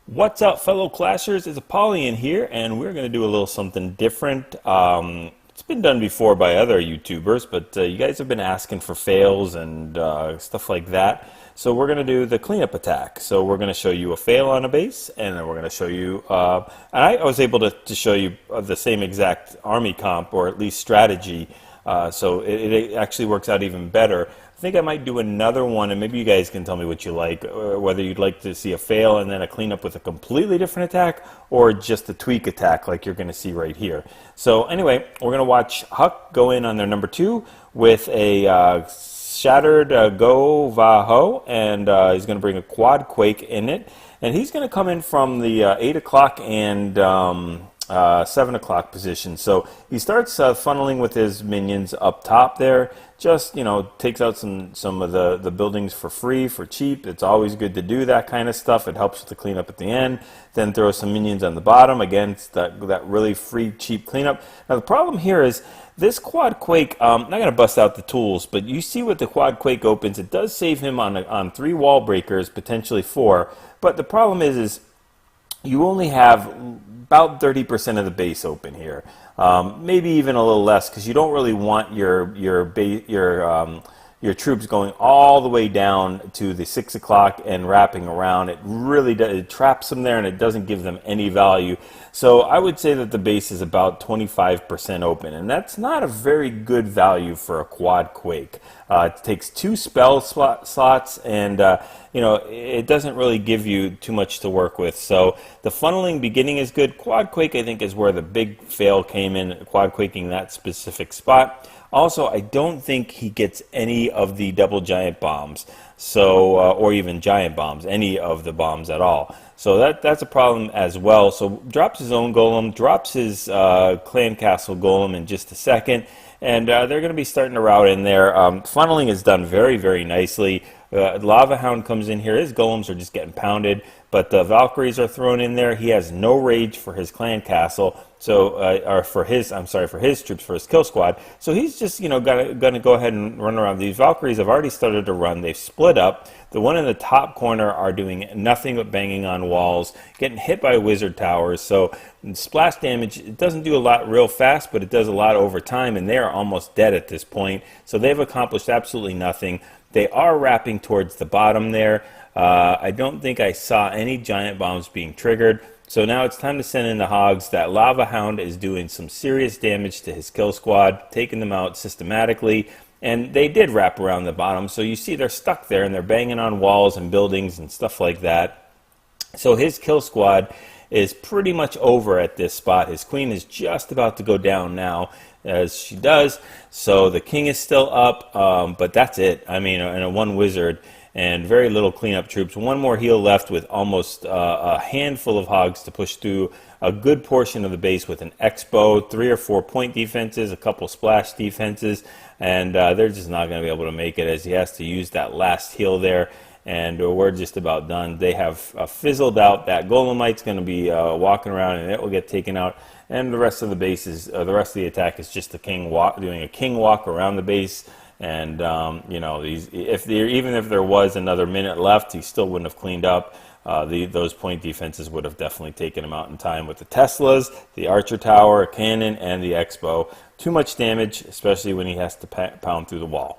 What's up, fellow Clashers? It's Apollyon here, and we're going to do a little something different. It's been done before by other YouTubers, but you guys have been asking for fails and stuff like that. So we're going to do the cleanup attack. So we're going to show you a fail on a base, and then we're going to show you, and I was able to show you the same exact army comp, or at least strategy, so it actually works out even better. I think I might do another one, and maybe you guys can tell me what you like, whether you'd like to see a fail and then a cleanup with a completely different attack, or just a tweak attack like you're going to see right here. So anyway, we're going to watch Huck go in on their number 2 with a shattered GoVaHo, and he's going to bring a quad quake in it, and he's going to come in from the 8 o'clock and 7 o'clock position. So he starts funneling with his minions up top there. Just, you know, takes out some of the buildings for free, for cheap. It's always good to do that kind of stuff. It helps with the cleanup at the end. Then throw some minions on the bottom. Again, it's that really free, cheap cleanup. Now the problem here is this quad quake, I'm not going to bust out the tools, but you see what the quad quake opens. It does save him on 3 wall breakers, potentially 4. But the problem is you only have about 30% of the base open here, maybe even a little less, because you don't really want your troops going all the way down to the 6 o'clock and wrapping around. It really does, it traps them there, and it doesn't give them any value. So I would say that the base is about 25% open, and that's not a very good value for a quad quake. It takes 2 spell slots, and you know, it doesn't really give you too much to work with. So the funneling beginning is good. Quad quake, I think, is where the big fail came in, quad quaking that specific spot. Also, I don't think he gets any of the double giant bombs, so or even giant bombs, any of the bombs at all. So that's a problem as well. So drops his own golem, drops his clan castle golem in just a second, and they're going to be starting to route in there. Funneling is done very, very nicely. Lava Hound comes in here. His golems are just getting pounded, but the Valkyries are thrown in there. He has no rage for his clan castle, so or for his, I'm sorry, for his troops, for his kill squad. So he's just, you know, going to go ahead and run around. These Valkyries have already started to run. They've split up. The one in the top corner are doing nothing but banging on walls, getting hit by wizard towers. So splash damage, it doesn't do a lot real fast, but it does a lot over time, and they are almost dead at this point. So they've accomplished absolutely nothing. They are wrapping towards the bottom there. I don't think I saw any giant bombs being triggered. So now it's time to send in the hogs. That Lava Hound is doing some serious damage to his kill squad, taking them out systematically. And they did wrap around the bottom. So you see they're stuck there, and they're banging on walls and buildings and stuff like that. So his kill squad is pretty much over at this spot. His queen is just about to go down now, as she does. So the king is still up, but that's it. I mean, and a 1 wizard and very little cleanup troops. 1 more heal left with almost a handful of hogs to push through a good portion of the base with an expo, 3 or 4 point defenses, a couple splash defenses, and they're just not going to be able to make it, as he has to use that last heal there. And we're just about done. They have fizzled out. That Golemite's going to be walking around, and it will get taken out. And the rest of the base is, the rest of the attack is just the king walk, doing a king walk around the base. And you know, even if there was another minute left, he still wouldn't have cleaned up. Those point defenses would have definitely taken him out in time with the Teslas, the Archer Tower, a cannon, and the Expo. Too much damage, especially when he has to pound through the wall.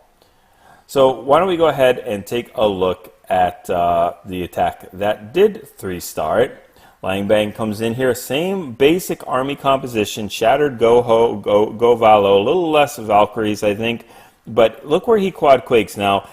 So why don't we go ahead and take a look at the attack that did 3-star it. Lang Bang comes in here, same basic army composition, shattered GoVaHo, a little less Valkyries, I think. But look where he quad quakes. Now,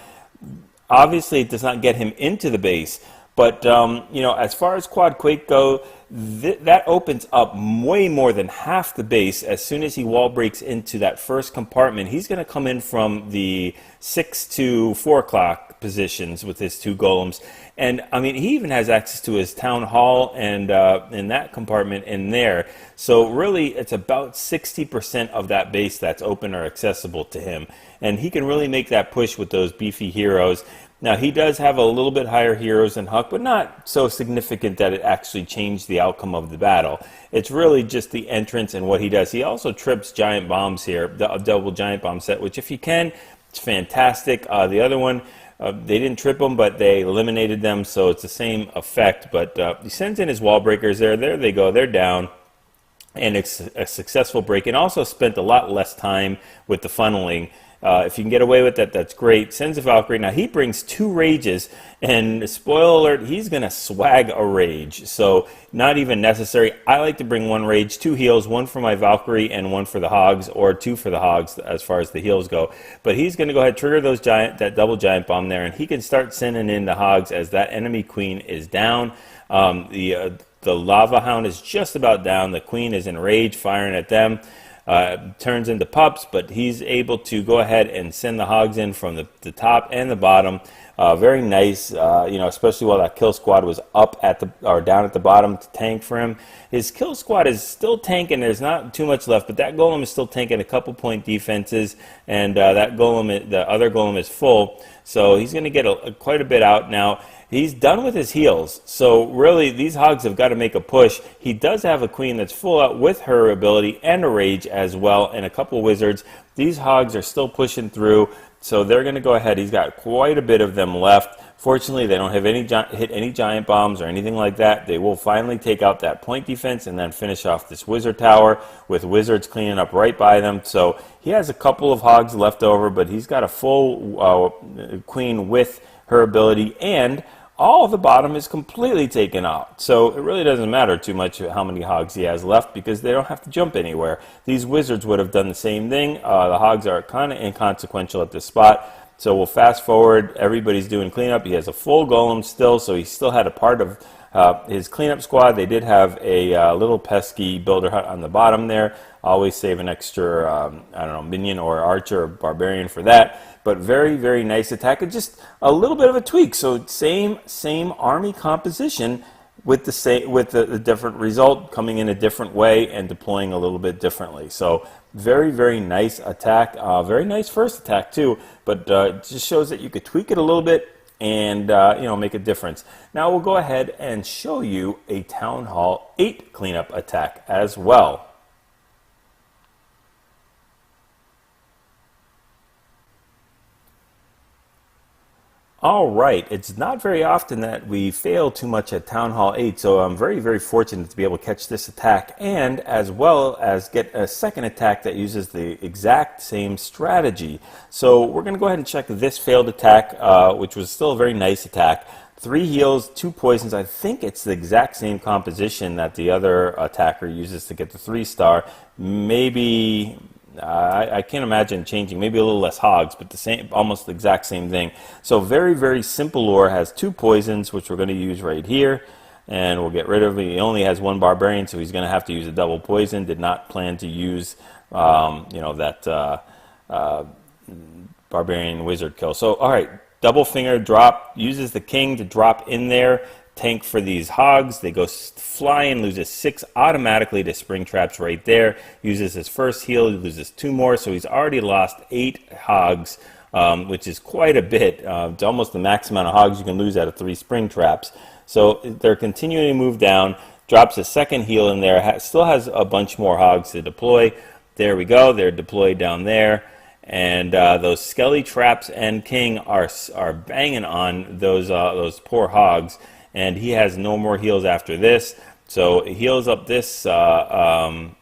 obviously it does not get him into the base, but you know, as far as quad quake go, that opens up way more than half the base. As soon as he wall breaks into that first compartment, he's going to come in from the 6 to 4 o'clock positions with his 2 golems. And I mean, he even has access to his town hall and in that compartment in there. So really, it's about 60% of that base that's open or accessible to him. And he can really make that push with those beefy heroes. Now, he does have a little bit higher heroes than Huck, but not so significant that it actually changed the outcome of the battle. It's really just the entrance and what he does. He also trips giant bombs here, the double giant bomb set, which if you can, it's fantastic. The other one, They didn't trip them, but they eliminated them, so it's the same effect. But he sends in his wall breakers there. There they go. They're down. And it's a successful break, and also spent a lot less time with the funneling. If you can get away with that, that's great. Sends a Valkyrie. Now he brings 2 rages, and spoiler alert, he's going to swag a rage. So not even necessary. I like to bring 1 rage, 2 heals, 1 for my Valkyrie and 1 for the Hogs, or 2 for the Hogs as far as the heals go. But he's going to go ahead and trigger those that double giant bomb there, and he can start sending in the Hogs as that enemy queen is down. The Lava Hound is just about down. The Queen is in rage, firing at them. Turns into pups, but he's able to go ahead and send the Hogs in from the top and the bottom. Very nice, especially while that kill squad was up at or down at the bottom to tank for him. His kill squad is still tanking. There's not too much left, but that golem is still tanking a couple point defenses, and that golem, the other golem, is full. So he's going to get quite a bit out now. He's done with his heals, so really these Hogs have got to make a push. He does have a Queen that's full out with her ability and a Rage as well, and a couple Wizards. These Hogs are still pushing through, so they're going to go ahead. He's got quite a bit of them left. Fortunately, they don't have hit any giant bombs or anything like that. They will finally take out that point defense and then finish off this Wizard tower with Wizards cleaning up right by them. So he has a couple of Hogs left over, but he's got a full Queen with her ability, and all the bottom is completely taken out. So it really doesn't matter too much how many Hogs he has left, because they don't have to jump anywhere. These Wizards would have done the same thing. The Hogs are kind of inconsequential at this spot. So we'll fast forward. Everybody's doing cleanup. He has a full golem still, so he still had a part of his cleanup squad. They did have a little pesky builder hut on the bottom there. Always save an extra, minion or archer or barbarian for that. But very, very nice attack. And just a little bit of a tweak. So same army composition with the different result, coming in a different way and deploying a little bit differently. So very, very nice attack. Very nice first attack too. But it just shows that you could tweak it a little bit and make a difference. Now we'll go ahead and show you a Town Hall 8 cleanup attack as well. All right, it's not very often that we fail too much at Town Hall 8, so I'm very, very fortunate to be able to catch this attack, and as well as get a second attack that uses the exact same strategy. So we're going to go ahead and check this failed attack, which was still a very nice attack. 3 heals, 2 poisons. I think it's the exact same composition that the other attacker uses to get the 3-star. Maybe I can't imagine changing. Maybe a little less Hogs, but the same, almost the exact same thing. So very, very simple lore. Has 2 poisons, which we're going to use right here, and we'll get rid of it. He only has 1 barbarian, so he's going to have to use a double poison. Did not plan to use that barbarian wizard kill. So all right, double finger drop. Uses the king to drop in there. Tank for these Hogs. They go flying, loses 6 automatically to spring traps right there. Uses his first heal, he loses 2 more, so he's already lost 8 Hogs, which is quite a bit. It's almost the max amount of Hogs you can lose out of 3 spring traps. So they're continuing to move down. Drops a second heal in there. Still has a bunch more Hogs to deploy. There we go. They're deployed down there. And those Skelly traps and King are banging on those poor Hogs. And he has no more heals after this, so he heals up this that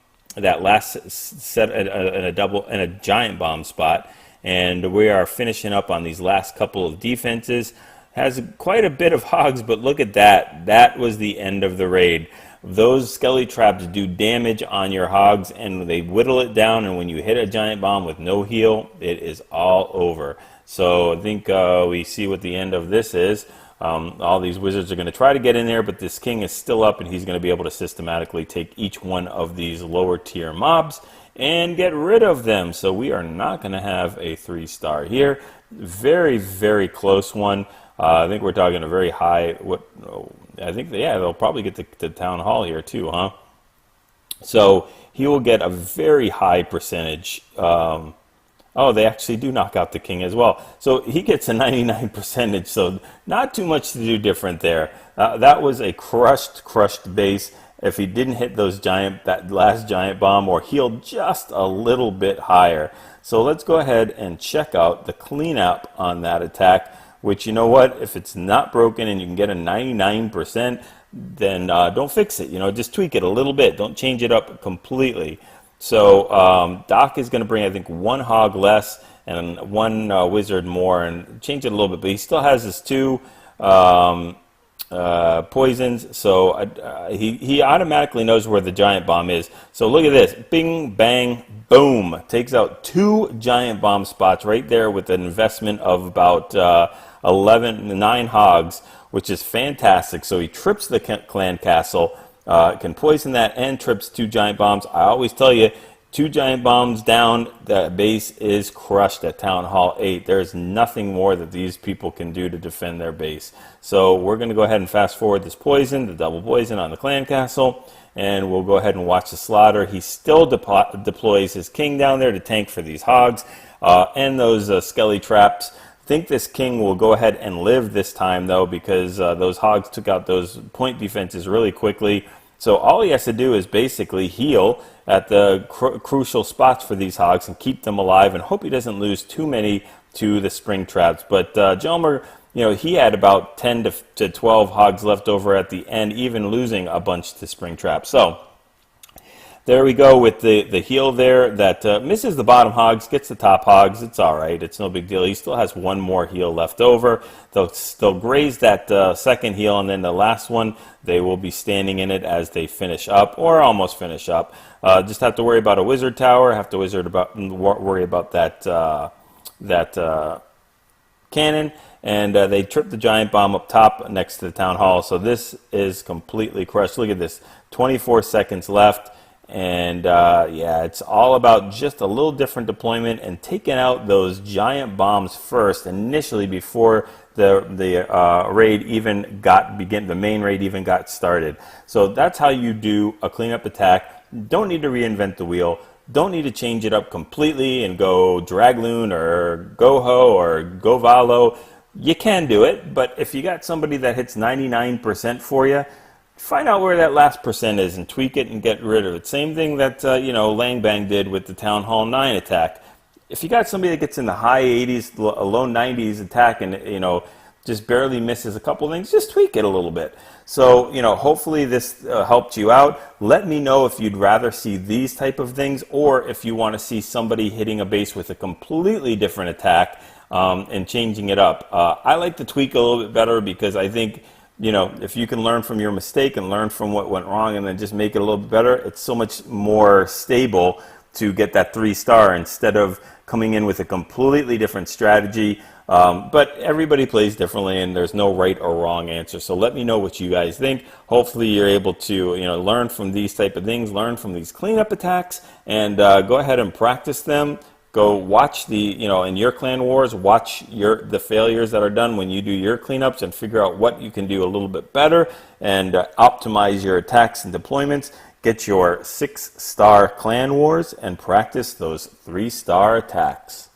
last set in a double and a giant bomb spot, and we are finishing up on these last couple of defenses. Has quite a bit of Hogs, but look at that. That was the end of the raid. Those Skelly traps do damage on your Hogs, and they whittle it down. And when you hit a giant bomb with no heal, it is all over. So I think we see what the end of this is. All these Wizards are going to try to get in there, but this King is still up, and he's going to be able to systematically take each one of these lower tier mobs and get rid of them. So we are not going to have a 3-star here. Very, very close one. I think we're talking a very high. I think they'll probably get the Town Hall here too, huh? So he will get a very high percentage. Oh, they actually do knock out the King as well. So he gets a 99%, so not too much to do different there. That was a crushed base. If he didn't hit that last giant bomb or heal just a little bit higher. So let's go ahead and check out the cleanup on that attack, which, you know what, if it's not broken and you can get a 99%, then don't fix it. You know, just tweak it a little bit. Don't change it up completely. So Doc is going to bring, I think, 1 hog less and 1 wizard more, and change it a little bit. But he still has his 2 poisons, so he automatically knows where the giant bomb is. So look at this, bing, bang, boom, takes out 2 giant bomb spots right there with an investment of about 9 hogs, which is fantastic. So he trips the clan castle, can poison that, and trips 2 giant bombs. I always tell you, 2 giant bombs down, the base is crushed at Town Hall 8. There's nothing more that these people can do to defend their base. So we're going to go ahead and fast forward this poison, the double poison on the clan castle, and we'll go ahead and watch the slaughter. He still deploys his king down there to tank for these hogs and those skelly traps. I think this king will go ahead and live this time, though, because those hogs took out those point defenses really quickly. So all he has to do is basically heal at the crucial spots for these hogs and keep them alive, and hope he doesn't lose too many to the spring traps. But Jelmer, you know, he had about 10 to 12 hogs left over at the end, even losing a bunch to spring traps. So there we go with the heal there that misses the bottom hogs, gets the top hogs. It's all right. It's no big deal. He still has 1 more heal left over. They'll graze that second heal, and then the last one, they will be standing in it as they finish up, or almost finish up. Just have to worry about a wizard tower. Have to worry about that cannon. And they trip the giant bomb up top next to the town hall. So this is completely crushed. Look at this. 24 seconds left. And yeah, it's all about just a little different deployment and taking out those giant bombs first initially before the raid even the main raid even got started. So that's how you do a cleanup attack. Don't need to reinvent the wheel. Don't need to change it up completely and go Dragloon or GoHo or GoVaHofor. You can do it, but if you got somebody that hits 99% for you, find out where that last percent is and tweak it and get rid of it. Same thing that you know, Langbang did with the Town Hall 9 attack. If you got somebody that gets in the high 80s, low 90s attack, and you know, just barely misses a couple things, just tweak it a little bit. So you know, hopefully this helped you out. Let me know if you'd rather see these type of things, or if you want to see somebody hitting a base with a completely different attack and changing it up. I like to tweak a little bit better because I think, you know, if you can learn from your mistake and learn from what went wrong and then just make it a little bit better, it's so much more stable to get that 3-star instead of coming in with a completely different strategy. But everybody plays differently, and there's no right or wrong answer. So let me know what you guys think. Hopefully you're able to, you know, learn from these type of things, learn from these cleanup attacks, and go ahead and practice them. Go watch you know, in your clan wars, watch the failures that are done when you do your cleanups and figure out what you can do a little bit better and optimize your attacks and deployments. Get your 6-star clan wars and practice those 3-star attacks.